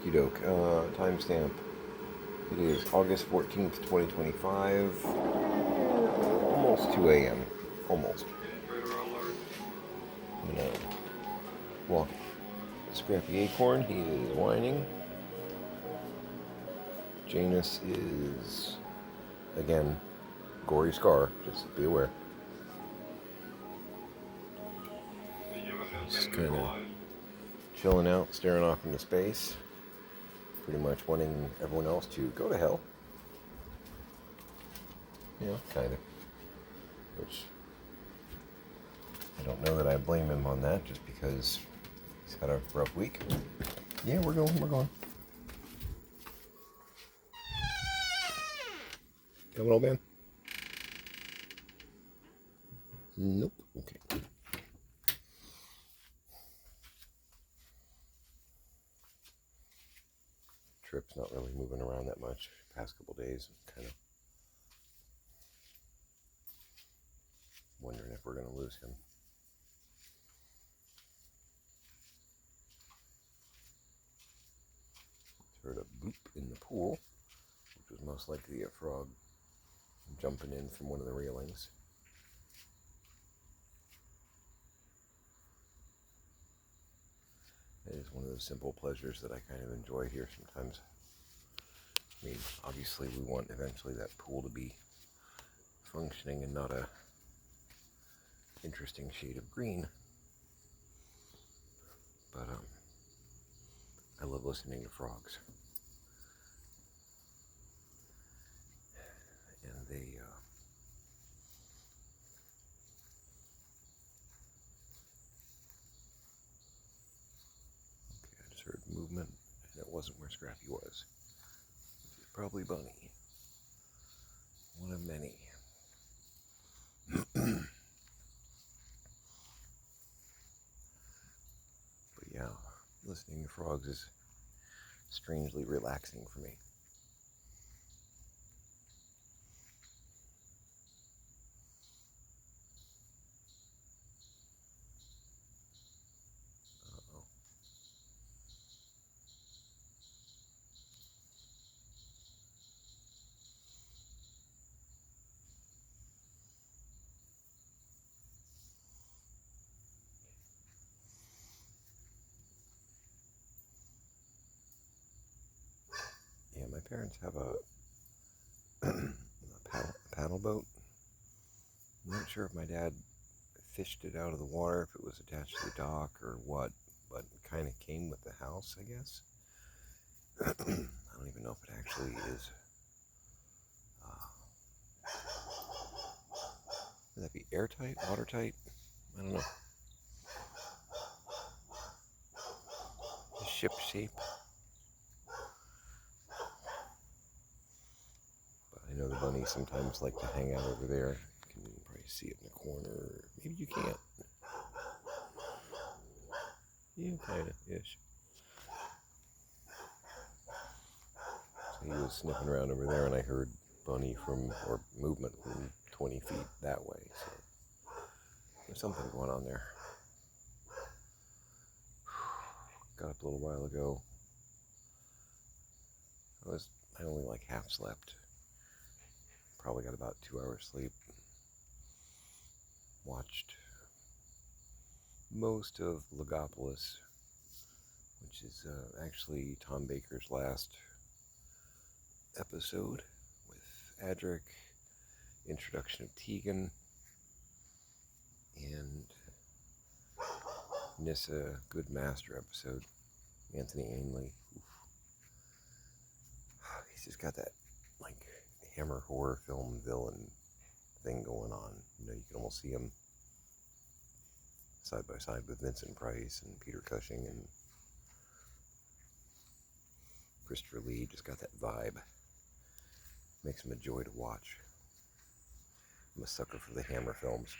Okie doke. Timestamp. It is August 14th, 2025. Almost 2 a.m. Almost. I'm gonna walk Scrappy Acorn. He is whining. Janus is, again, gory scar. Just be aware. Just kind of chilling out, staring off into space. Pretty much wanting everyone else to go to hell. You know, kind of. Which, I don't know that I blame him on that, just because he's had a rough week. Yeah, we're going. Coming, old man? Nope. Okay. Trip's not really moving around that much past couple days. Kind of wondering if we're going to lose him. Heard a boop in the pool, which was most likely a frog jumping in from one of the railings. It is one of those simple pleasures that I kind of enjoy here sometimes. I mean, obviously we want eventually that pool to be functioning and not a interesting shade of green. But I love listening to frogs. And they okay, I just heard movement, and it wasn't where Scrappy was. It was probably Bunny. One of many. But yeah, listening to frogs is strangely relaxing for me. Uh-oh. Yeah, my parents have a paddle boat. I'm not sure if my dad fished it out of the water, if it was attached to the dock or what, but it kind of came with the house, I guess. I don't even know if it actually is. Would that be airtight, watertight? I don't know. The ship shape. But I know the bunnies sometimes like to hang out over there. You can probably see it in the corner. Maybe you can't. Yeah, kind of ish. So he was sniffing around over there, and I heard bunny or movement from 20 feet that way. So there's something going on there. Got up a little while ago. I only like half slept. Probably got about 2 hours sleep. Watched most of Logopolis, which is actually Tom Baker's last episode with Adric, introduction of Tegan, and Nyssa Good Master episode. Anthony Ainley. Oof. He's just got that like Hammer horror film villain thing going on. You know, you can almost see him side by side with Vincent Price and Peter Cushing and Christopher Lee. Just got that vibe. Makes him a joy to watch. I'm a sucker for the Hammer films.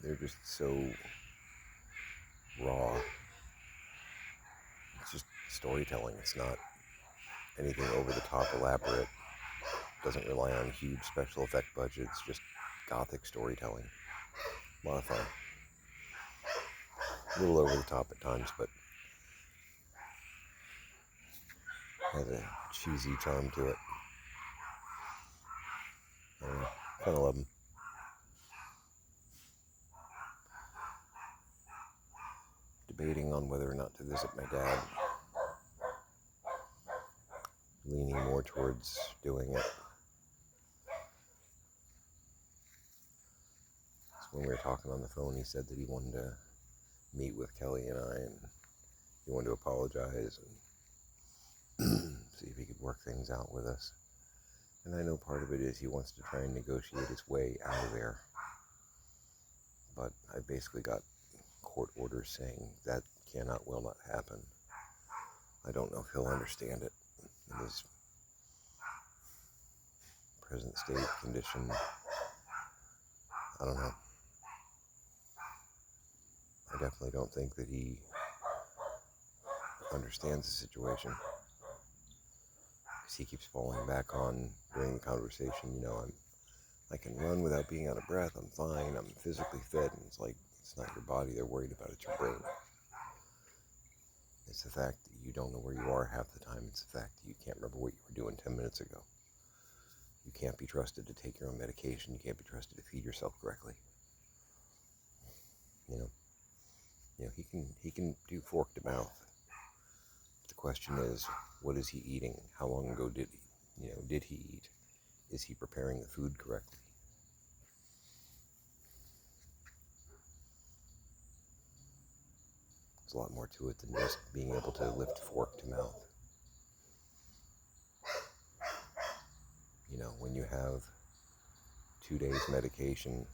They're just so raw. It's just storytelling. It's not anything over the top elaborate. Doesn't rely on huge special effect budgets. Just gothic storytelling. A lot of fun. a little over the top at times, but has a cheesy charm to it. I don't know, kind of love him. Debating on whether or not to visit my dad. Leaning more towards doing it. So when we were talking on the phone, he said that he wanted to meet with Kelly and I, and he wanted to apologize and see if he could work things out with us. And I know part of it is he wants to try and negotiate his way out of there. But I basically got court orders saying that will not happen. I don't know if he'll understand it in his present state condition. I don't know. I definitely don't think that he understands the situation. Because he keeps falling back on during the conversation, I can run without being out of breath, I'm fine, I'm physically fit, and it's like, it's not your body they're worried about, it's your brain. It's the fact that you don't know where you are half the time, it's the fact that you can't remember what you were doing 10 minutes ago. You can't be trusted to take your own medication, you can't be trusted to feed yourself correctly. He can do fork to mouth. The question is, what is he eating? How long ago did he eat? Is he preparing the food correctly? There's a lot more to it than just being able to lift fork to mouth. When you have 2 days medication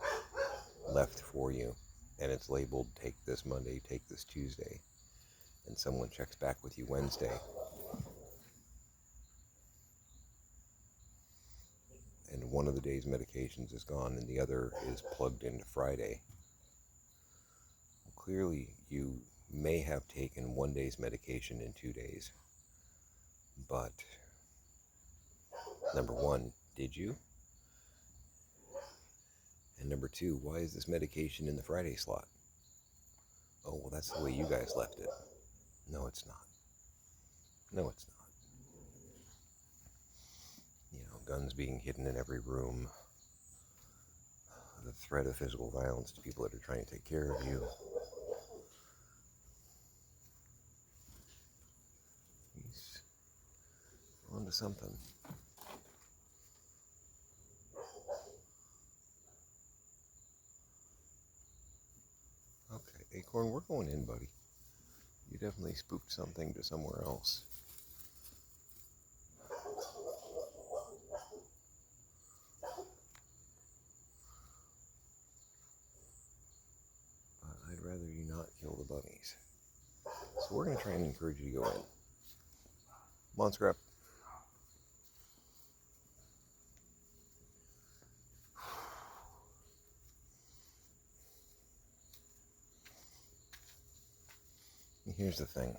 left for you, and it's labeled, take this Monday, take this Tuesday, and someone checks back with you Wednesday, and one of the day's medications is gone and the other is plugged into Friday. Well, clearly you may have taken 1 day's medication in 2 days, but number one, did you? And number two, why is this medication in the Friday slot? Oh, well, that's the way you guys left it. No, it's not. No, it's not. Guns being hidden in every room. The threat of physical violence to people that are trying to take care of you. He's onto something. Okay, Acorn, we're going in, buddy. You definitely spooked something to somewhere else. But I'd rather you not kill the bunnies. So we're going to try and encourage you to go in. Come on, Scrap. Here's the thing.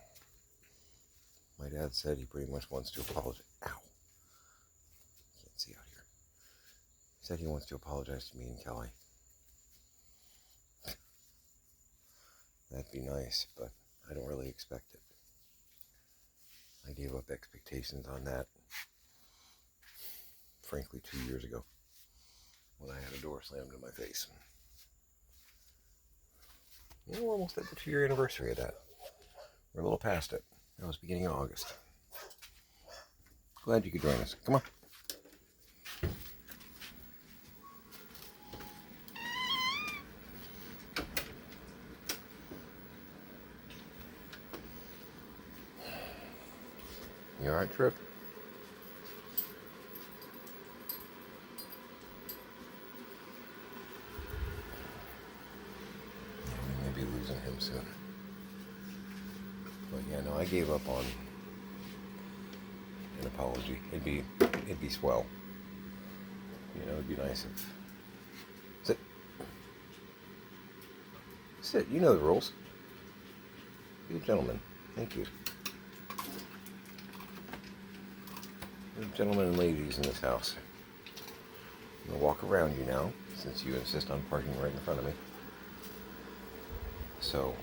My dad said he pretty much wants to apologize. Ow. Can't see out here. He said he wants to apologize to me and Kelly. That'd be nice, but I don't really expect it. I gave up expectations on that, frankly, 2 years ago when I had a door slammed in my face. We're almost at the 2-year anniversary of that. We're a little past it. That was beginning of August. Glad you could join us. Come on. You alright, Trip? Yeah, we may be losing him soon. But yeah, no, I gave up on an apology. It'd be swell. It'd be nice if... Sit. Sit, you know the rules. Be a gentleman. Thank you. There are gentlemen and ladies in this house. I'm going to walk around you now, since you insist on parking right in front of me. So,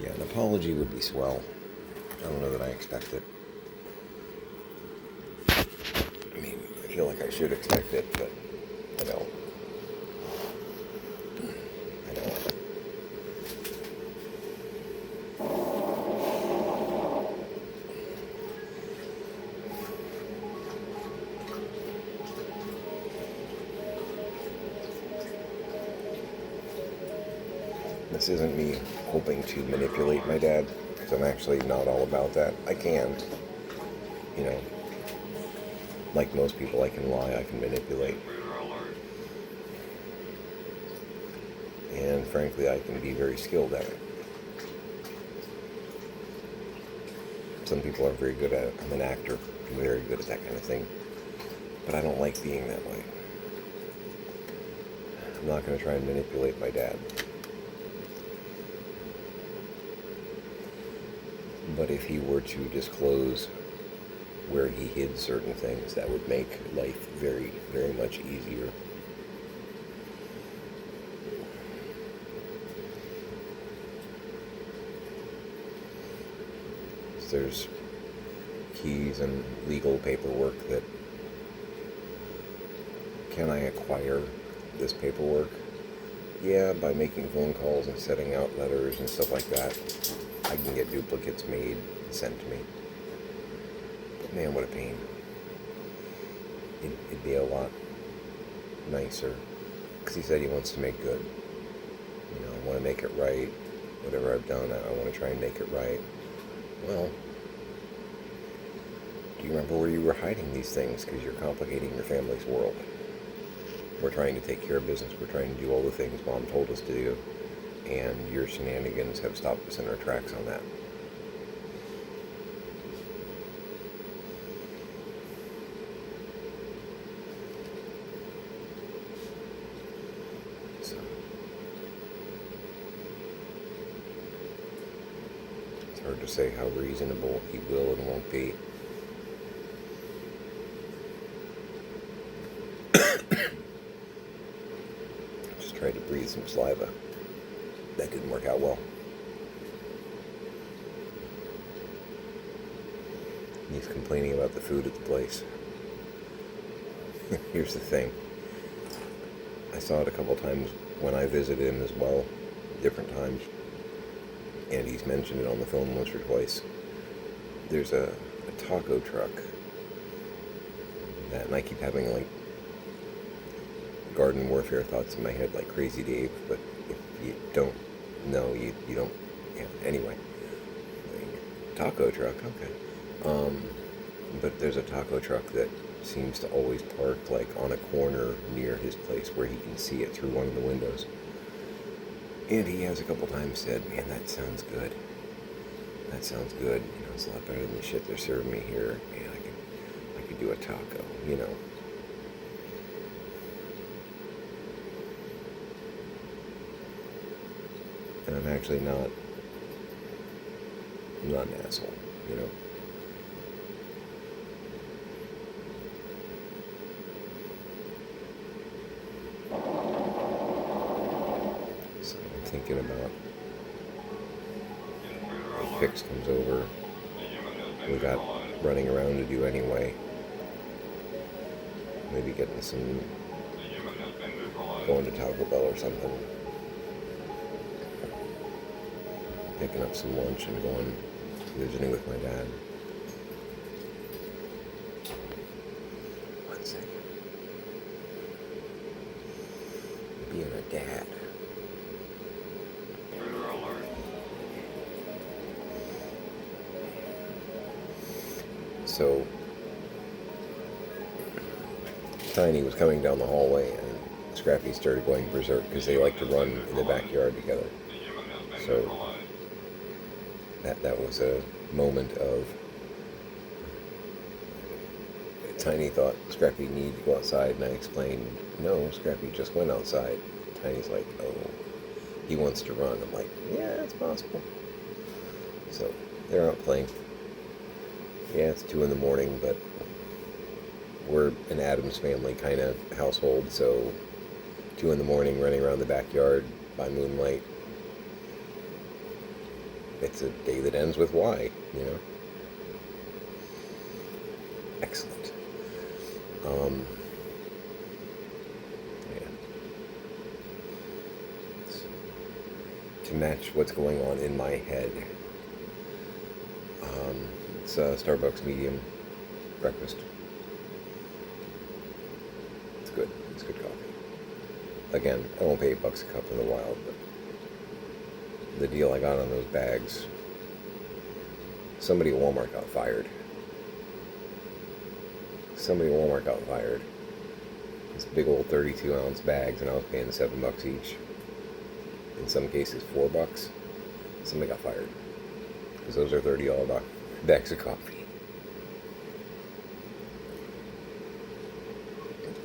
Yeah, an apology would be swell. I don't know that I expect it. I mean, I feel like I should expect it, but I don't. I don't. This isn't me hoping to manipulate my dad, because I'm actually not all about that. I can, you know, like most people, I can lie, I can manipulate. And frankly, I can be very skilled at it. Some people are very good at it. I'm an actor, I'm very good at that kind of thing. But I don't like being that way. I'm not going to try and manipulate my dad. But if he were to disclose where he hid certain things, that would make life very, very much easier. There's keys and legal paperwork that, can I acquire this paperwork? Yeah, by making phone calls and setting out letters and stuff like that, I can get duplicates made and sent to me. But man, what a pain. It'd be a lot nicer, because he said he wants to make good. You know, I want to make it right. Whatever I've done, I want to try and make it right. Well, do you remember where you were hiding these things? Because you're complicating your family's world. We're trying to take care of business. We're trying to do all the things Mom told us to do. And your shenanigans have stopped us in our tracks on that. So, it's hard to say how reasonable he will and won't be. Just tried to breathe some saliva. That didn't work out well. He's complaining about the food at the place. Here's the thing. I saw it a couple times when I visited him as well, different times. And he's mentioned it on the phone once or twice. There's a taco truck that, and I keep having like garden warfare thoughts in my head like Crazy Dave, but if you don't know, you don't, yeah, anyway. Taco truck, okay. But there's a taco truck that seems to always park like on a corner near his place where he can see it through one of the windows. And he has a couple times said, man, that sounds good. That sounds good. You know, it's a lot better than the shit they're serving me here. Man, I could do a taco, you know. And I'm actually not an asshole, you know. So I'm thinking about if Fix comes over, we got running around to do anyway. Maybe getting some, going to Taco Bell or something. Picking up some lunch and going visiting with my dad. One second. Being a dad. So, Tiny was coming down the hallway and Scrappy started going berserk because they like to run in the backyard together. So, that was a moment of, Tiny thought Scrappy needed to go outside, and I explained, no, Scrappy just went outside. Tiny's like, oh, he wants to run. I'm like, yeah, it's possible. So they're out playing. Yeah, it's 2 a.m, but we're an Addams Family kind of household, so 2 a.m. running around the backyard by moonlight. It's a day that ends with Y, you know. Excellent. Um, yeah. To match what's going on in my head. It's Starbucks medium breakfast. It's good. It's good coffee. Again, I won't pay $8 a cup in the wild, but the deal I got on those bags, somebody at Walmart got fired. Somebody at Walmart got fired. These big old 32-ounce bags, and I was paying $7 each. In some cases, $4. Somebody got fired because those are $30 bags of coffee.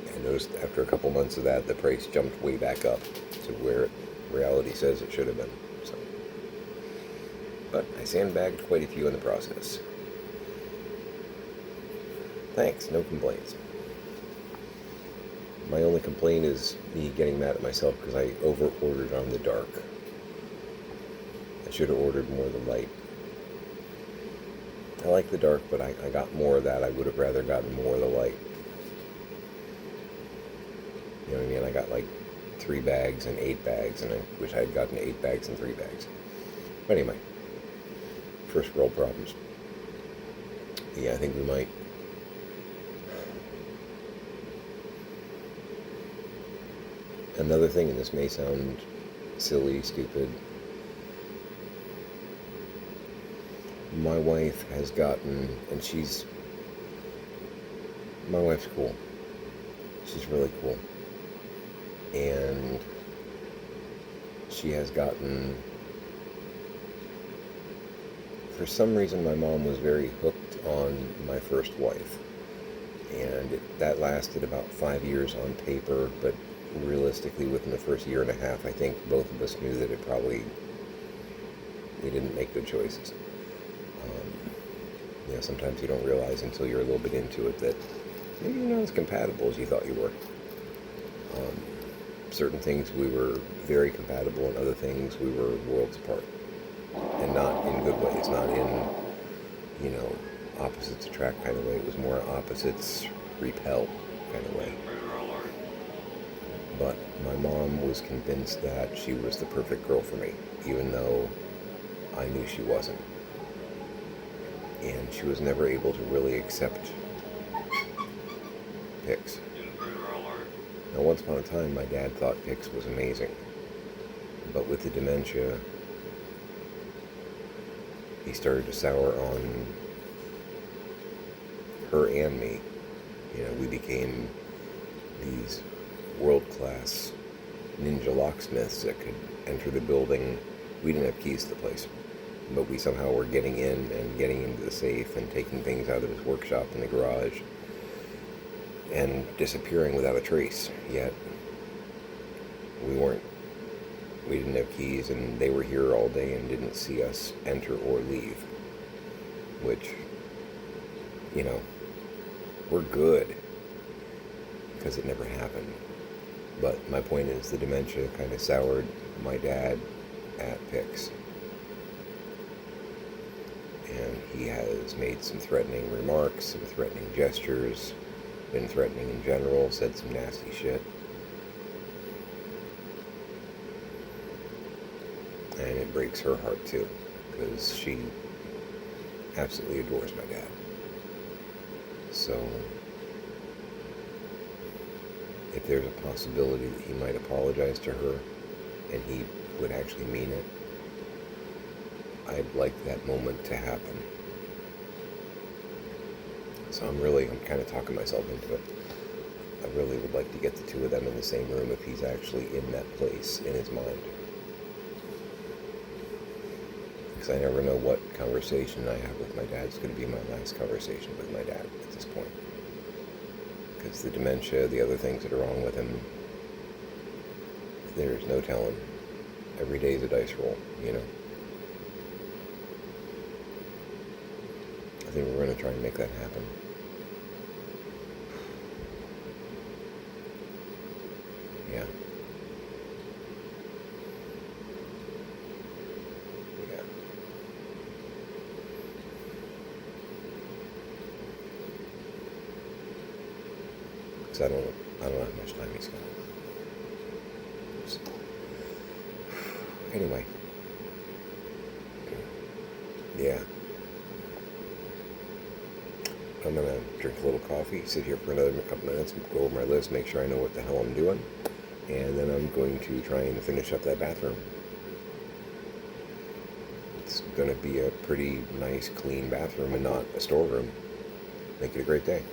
I noticed after a couple months of that, the price jumped way back up to where reality says it should have been. So, but I sandbagged quite a few in the process. Thanks, no complaints. My only complaint is me getting mad at myself because I over-ordered on the dark. I should have ordered more of the light. I like the dark, but I got more of that. I would have rather gotten more of the light. You know what I mean? I got like 3 bags and 8 bags, and I wish I had gotten 8 bags and 3 bags. But anyway, first world problems. Yeah, I think we might. Another thing, and this may sound silly, stupid, my wife has gotten, and my wife's cool. She's really cool. And she has gotten, for some reason my mom was very hooked on my first wife. And that lasted about 5 years on paper, but realistically within the first year and a half, I think both of us knew that we didn't make good choices. Sometimes you don't realize until you're a little bit into it that maybe you're not as compatible as you thought you were. Certain things we were very compatible, and other things we were worlds apart. And not in good ways, not in, opposites attract kind of way. It was more opposites repel kind of way. But my mom was convinced that she was the perfect girl for me, even though I knew she wasn't. And she was never able to really accept Pix. Now, once upon a time, my dad thought Pix was amazing. But with the dementia, he started to sour on her and me. We became these world-class ninja locksmiths that could enter the building. We didn't have keys to the place, but we somehow were getting in and getting into the safe and taking things out of his workshop in the garage and disappearing without a trace. Yet we didn't have keys, and they were here all day and didn't see us enter or leave, which, we're good because it never happened. But my point is, the dementia kind of soured my dad at Pix. And he has made some threatening remarks, some threatening gestures, been threatening in general, said some nasty shit. And it breaks her heart too, because she absolutely adores my dad. So, if there's a possibility that he might apologize to her, and he would actually mean it, I'd like that moment to happen. So I'm kind of talking myself into it. I really would like to get the two of them in the same room if he's actually in that place in his mind. Because I never know what conversation I have with my dad is going to be my last conversation with my dad at this point. Because the dementia, the other things that are wrong with him, there's no telling. Every day is a dice roll, I think we're going to try and make that happen. Yeah. Yeah. because I don't know how much time he's got. Anyway, yeah. I'm going to drink a little coffee, sit here for another couple minutes, go over my list, make sure I know what the hell I'm doing, and then I'm going to try and finish up that bathroom. It's going to be a pretty nice, clean bathroom and not a storeroom. Make it a great day.